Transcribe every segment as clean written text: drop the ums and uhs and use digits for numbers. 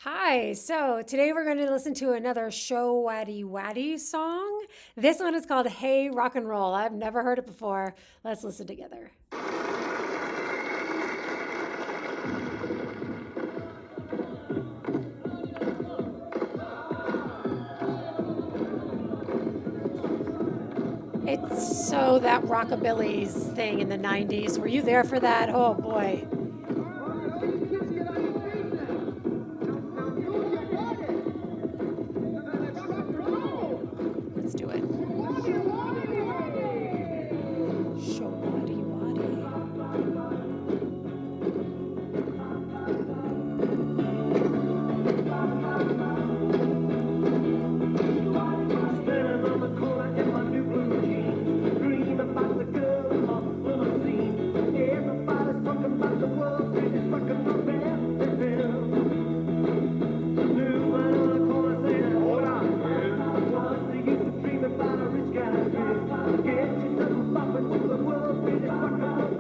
Hi, so today we're going to listen to another Show Waddy Waddy song. This one is called Hey Rock and Roll. I've never heard it before. Let's listen together. It's so that rockabilly's thing in the 90s. Were you there for that? Oh boy. Let's do it. Show Waddy Waddy. Standing on the corner in my new blue jeans, dream about the girl in my limousine. Everybody's talking about the world, greatest rock and roll band. New man on the corner saying, hold on, man. Once they used to dream about a rich guy's dream. Get yourself bopping to the world's greatest rock and roll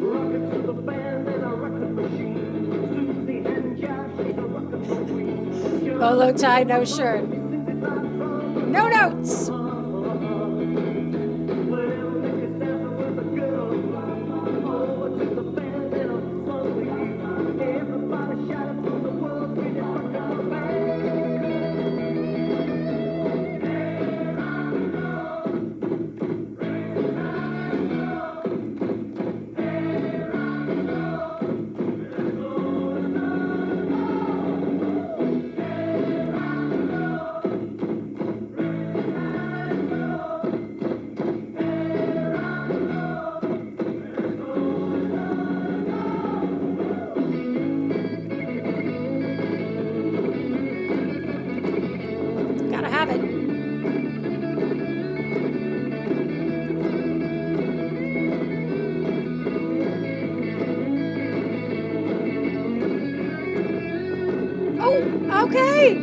rocking to the band in a record machine. Susie and Josh, she's a rock and roll queen. Bolo tie, no shirt. Sings it loud from No notes. Gotta have it. Oh, okay.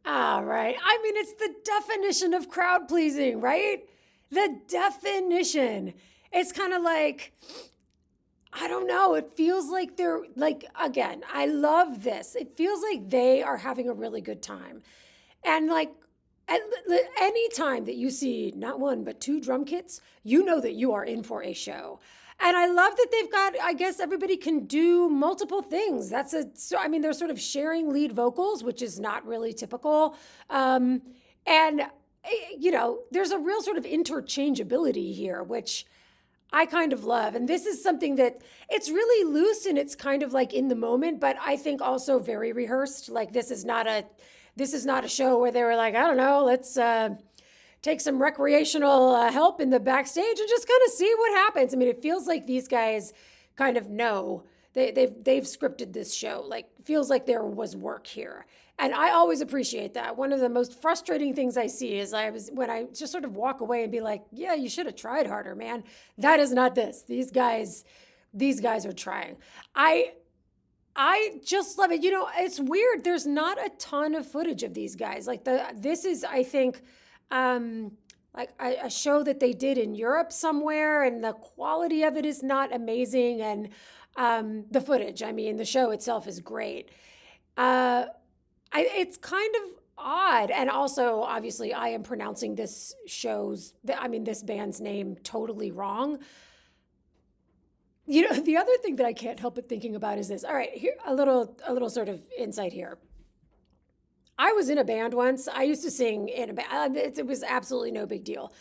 All right. I mean, it's the definition of crowd pleasing, right? The definition. It's kind of like, I don't know. It feels like they're like, again, I love this. It feels like they are having a really good time. And like, any time that you see not one, but two drum kits, you know that you are in for a show. And I love that they've got, I guess everybody can do multiple things. So I mean, they're sort of sharing lead vocals, which is not really typical. And, there's a real sort of interchangeability here, which I kind of love. And this is something that it's really loose and it's kind of like in the moment, but I think also very rehearsed. Like this is not a show where they were like, I don't know, let's take some recreational help in the backstage and just kind of see what happens. I mean, it feels like these guys kind of know they've scripted this show. Like, feels like there was work here, and I always appreciate that. One of the most frustrating things I see is when I just sort of walk away and be like, yeah, you should have tried harder, man. That is not this. These guys are trying. I just love it. It's weird. There's not a ton of footage of these guys. This is, I think, like a show that they did in Europe somewhere, and the quality of it is not amazing. And the footage, I mean, the show itself is great. Uh, it's kind of odd. And also, obviously, I am pronouncing this band's name totally wrong. You know, the other thing that I can't help but thinking about is this. All right, here a little sort of insight here. I was in a band once. I used to sing in a band. It was absolutely no big deal.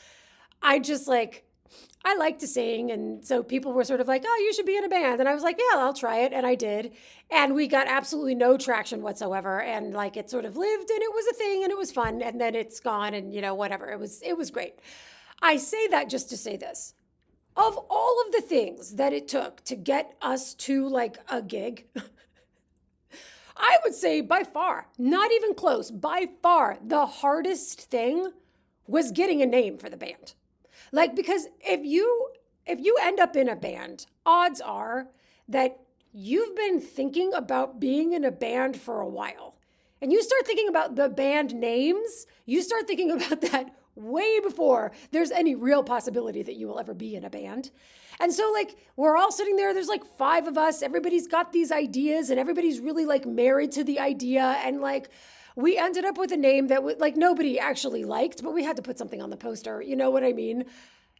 I just like I like to sing, and so people were sort of like, "Oh, you should be in a band." And I was like, "Yeah, I'll try it." And I did. And we got absolutely no traction whatsoever, and like it sort of lived and it was a thing and it was fun, and then it's gone and whatever. It was great. I say that just to say this. Of all of the things that it took to get us to like a gig, I would say by far, not even close, by far the hardest thing was getting a name for the band. Like because if you end up in a band, odds are that you've been thinking about being in a band for a while. And you start thinking about the band names, you start thinking about that way before there's any real possibility that you will ever be in a band. And so, like, we're all sitting there, there's like five of us, everybody's got these ideas, and everybody's really like married to the idea. And like, we ended up with a name that like nobody actually liked, but we had to put something on the poster. You know what I mean?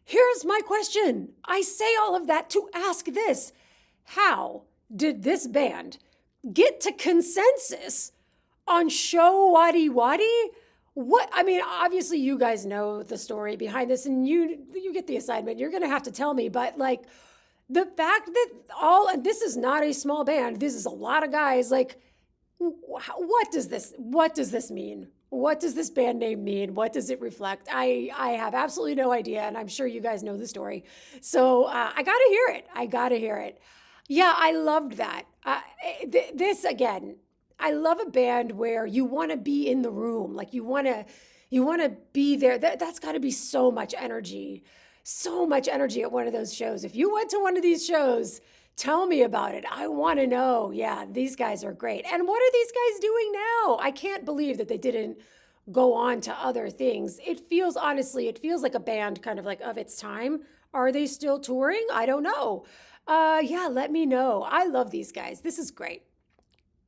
Here's my question. I say all of that to ask this. How did this band get to consensus on Show Waddy Waddy? What I mean, obviously you guys know the story behind this, and you get the assignment. You're gonna have to tell me, but like the fact that and this is not a small band. This is a lot of guys. Like, what does this mean? What does this band name mean? What does it reflect? I have absolutely no idea, and I'm sure you guys know the story. So I gotta hear it. I gotta hear it. Yeah, I loved that. This again, I love a band where you want to be in the room, like you want to be there. That's got to be so much energy at one of those shows. If you went to one of these shows, tell me about it. I want to know. Yeah, these guys are great. And what are these guys doing now? I can't believe that they didn't go on to other things. Honestly, it feels like a band kind of like of its time. Are they still touring? I don't know. Yeah, let me know. I love these guys. This is great.